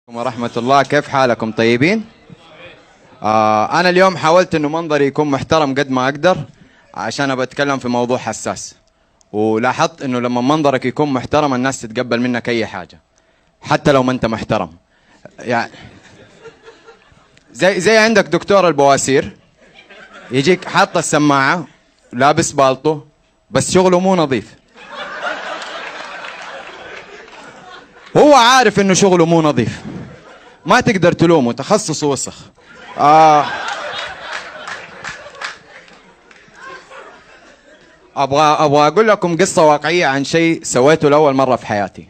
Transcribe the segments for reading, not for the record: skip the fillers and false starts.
ورحمة الله، كيف حالكم؟ طيبين؟ أنا اليوم حاولت إنه منظري يكون محترم قد ما أقدر عشان بتكلم في موضوع حساس، ولاحظت إنه لما منظرك يكون محترم الناس تتقبل منك أي حاجة حتى لو ما أنت محترم. يعني زي عندك دكتور البواسير يجيك حاط السماعة لابس بالطو بس شغله مو نظيف، هو عارف إنه شغله مو نظيف، ما تقدر تلومه، تخصصه وسخ. ابغى اقول لكم قصه واقعيه عن شيء سويته لاول مره في حياتي.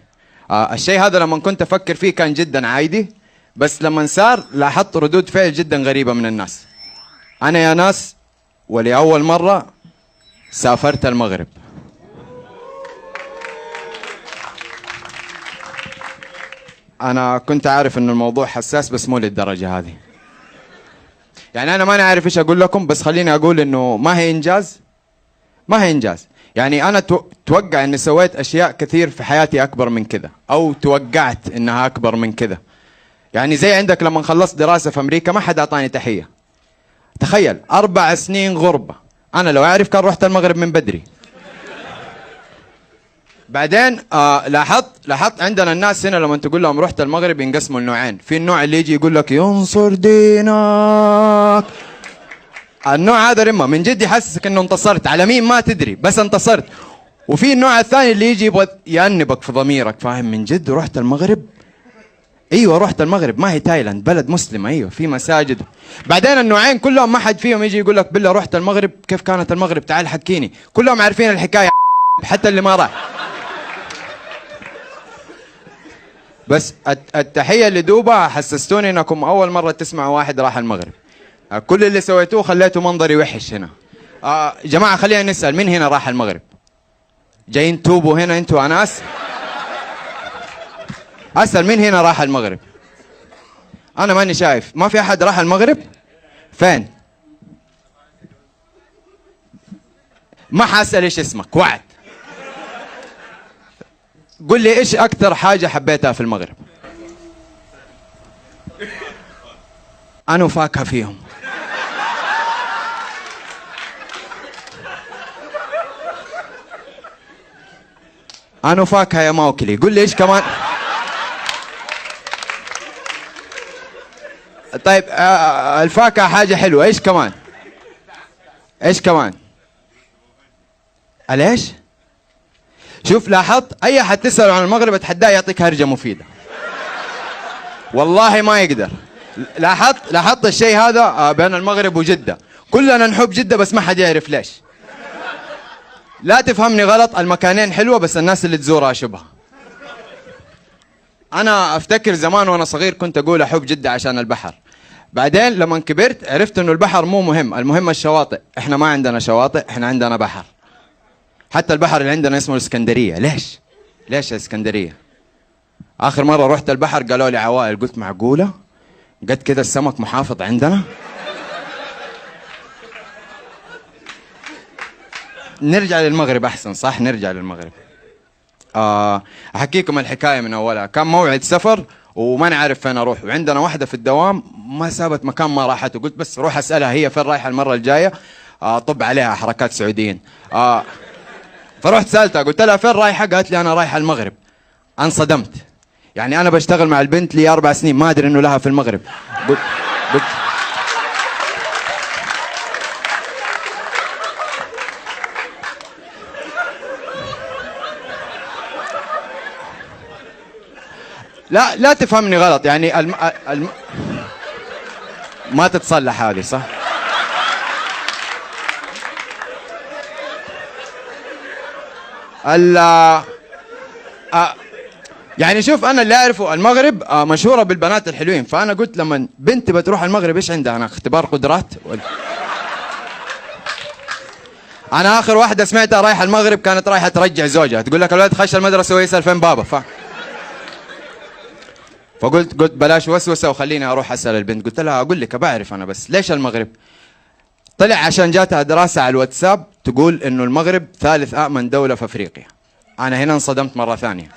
الشيء هذا لما كنت افكر فيه كان جدا عادي، بس لما صار لاحظت ردود فعل جدا غريبه من الناس. انا يا ناس ولاول مره سافرت المغرب. انا كنت عارف ان الموضوع حساس بس مو للدرجه هذه. يعني انا ماني عارف ايش اقول لكم، بس خليني اقول انه ما هي انجاز، ما هي انجاز. يعني انا توقع اني سويت اشياء كثير في حياتي اكبر من كذا، او توقعت انها اكبر من كذا. يعني زي عندك لما خلصت دراسه في امريكا ما حد اعطاني تحيه. تخيل 4 سنين غربه، انا لو اعرف كان رحت المغرب من بدري. بعدين لاحظت عندنا الناس هنا لما تقول لهم رحت المغرب ينقسموا لنوعين. في النوع اللي يجي يقول لك ينصر دينك، النوع هذا رمه من جد يحسسك انه انتصرت على مين ما تدري بس انتصرت. وفي النوع الثاني اللي يجي يبغى يأنبك في ضميرك، فاهم؟ من جد رحت المغرب؟ ايوه رحت المغرب، ما هي تايلاند، بلد مسلمه، ايوه في مساجد. بعدين النوعين كلهم ما حد فيهم يجي يقول لك بالله رحت المغرب، كيف كانت المغرب، تعال حكيني. كلهم عارفين الحكايه حتى اللي ما راح. بس التحيه اللي دوبها حسستوني انكم اول مره تسمعوا واحد راح المغرب. كل اللي سويتوه خليتوا منظري وحش هنا. جماعه خلينا نسال، مين هنا راح المغرب؟ جايين توبوا هنا انتوا؟ انا اسال مين هنا راح المغرب؟ انا ماني شايف، ما في احد راح المغرب. فين؟ ما حاسال ايش اسمك، وعد. قل لي ايش اكثر حاجه حبيتها في المغرب؟ انا فاكهه فيهم. أنا فاكهة يا موكلي. قل لي إيش كمان؟ طيب الفاكهة حاجة حلوة، إيش كمان؟ إيش كمان؟ ليش؟ شوف لاحظت أي أحد تسأله عن المغرب أتحداه يعطيك هرجة مفيدة. والله ما يقدر. لاحظت الشيء هذا بين المغرب وجدة، كلنا نحب جدة بس ما حد يعرف ليش. لا تفهمني غلط، المكانين حلوة بس الناس اللي تزورها شبهة. أنا أفتكر زمان وأنا صغير كنت أقول أحب جدة عشان البحر. بعدين لما كبرت عرفت إنه البحر مو مهم، المهم الشواطئ. إحنا ما عندنا شواطئ، إحنا عندنا بحر. حتى البحر اللي عندنا اسمه الإسكندرية. ليش الإسكندرية؟ آخر مرة رحت البحر قالوا لي عوائل، قلت معقولة؟ قد كذا السمك محافظ عندنا؟ نرجع للمغرب أحسن، صح؟ نرجع للمغرب. أحكيكم الحكاية من أولها. كان موعد سفر وما نعرف فين أروح، وعندنا واحدة في الدوام ما سابت مكان ما راحته. قلت بس روح أسألها هي فين رايحة المرة الجاية، طب عليها حركات سعوديين. فرحت سألتها قلت لها فين رايحة؟ قالت لي أنا رايحة المغرب. انصدمت. يعني أنا بشتغل مع البنت لي 4 سنين ما أدري إنه لها في المغرب. قلت لا تفهمني غلط، يعني ما تتصلح هذه، صح؟ يعني شوف انا اللي اعرفه المغرب مشهوره بالبنات الحلوين، فانا قلت لما بنتي بتروح المغرب ايش عندها انا، اختبار قدرات انا اخر واحده سمعتها رايحه المغرب كانت رايحه ترجع زوجها، تقول لك الولد خش المدرسه ويسال فين بابا. فقلت بلاش وسوسه وخليني اروح اسال البنت. قلت لها اقول لك بعرف انا، بس ليش المغرب؟ طلع عشان جاتها دراسه على الواتساب تقول انه المغرب ثالث امن دوله في افريقيا. انا هنا انصدمت مره ثانيه.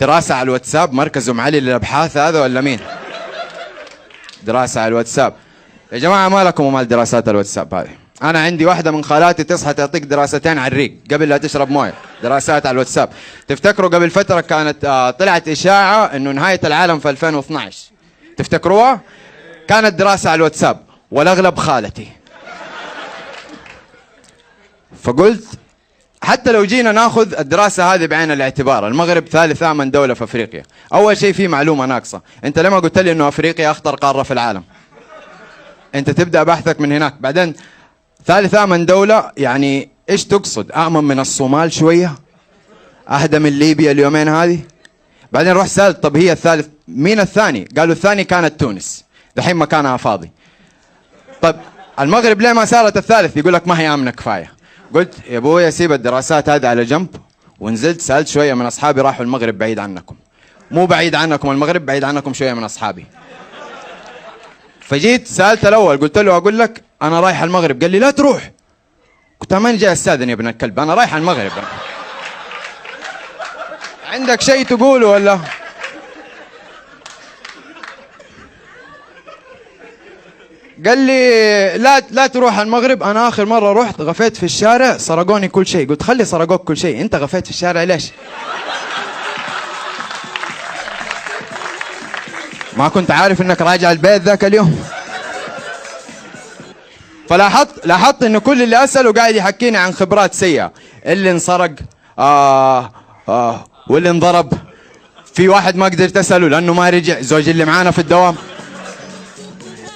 دراسة على الواتساب، مركز ام علي للابحاث هذا ولا مين؟ دراسة على الواتساب. يا جماعة ما لكم ومال دراسات الواتساب هذه. أنا عندي واحدة من خالاتي تصحى تعطيك دراستين على الريق قبل لا تشرب موية، دراسات على الواتساب. تفتكروا قبل فترة كانت طلعت إشاعة إنه نهاية العالم في 2012، تفتكروها؟ كانت دراسة على الواتساب والأغلب خالتي. فقلت حتى لو جينا ناخذ الدراسة هذه بعين الاعتبار، المغرب ثالث أمن دولة في أفريقيا. أول شيء في معلومة ناقصة، أنت لما قلت لي إنه أفريقيا أخطر قارة في العالم، أنت تبدأ بحثك من هناك. بعدين ثالث أمن دولة، يعني إيش تقصد؟ أأمن من الصومال شوية؟ أهدى من ليبيا اليومين هذه؟ بعدين رحت سألت طب هي الثالث مين الثاني؟ قالوا الثاني كانت تونس، دحين مكانها فاضي. طب المغرب ليه ما صارت الثالث؟ يقول لك ما هي آمنة كفاية. قلت يا ابويا سيب الدراسات هذه على جنب، ونزلت سألت شوية من أصحابي راحوا المغرب بعيد عنكم. مو بعيد عنكم المغرب، بعيد عنكم شوية من أصحابي. فجيت سألت الأول قلت له أقول لك أنا رايح المغرب، قال لي لا تروح. قلت ماني جاي أستاذن يا ابن الكلب، أنا رايح المغرب. عندك شيء تقوله ولا؟ قال لي لا تروح المغرب، انا اخر مره رحت غفيت في الشارع سرقوني كل شيء. قلت خلي سرقوك كل شيء، انت غفيت في الشارع ليش؟ ما كنت عارف انك راجع البيت ذاك اليوم؟ لاحظت انه كل اللي اساله قاعد يحكيني عن خبرات سيئه، اللي انسرق واللي انضرب. في واحد ما قدرت اساله لانه ما رجع، زوجي اللي معانا في الدوام.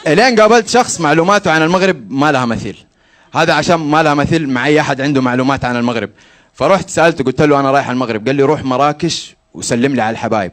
الين قابلت شخص معلوماته عن المغرب ما لها مثيل، هذا عشان ما لها مثيل مع اي احد عنده معلومات عن المغرب. فرحت سالته قلت له انا رايح المغرب، قال لي روح مراكش وسلم لي على الحبايب.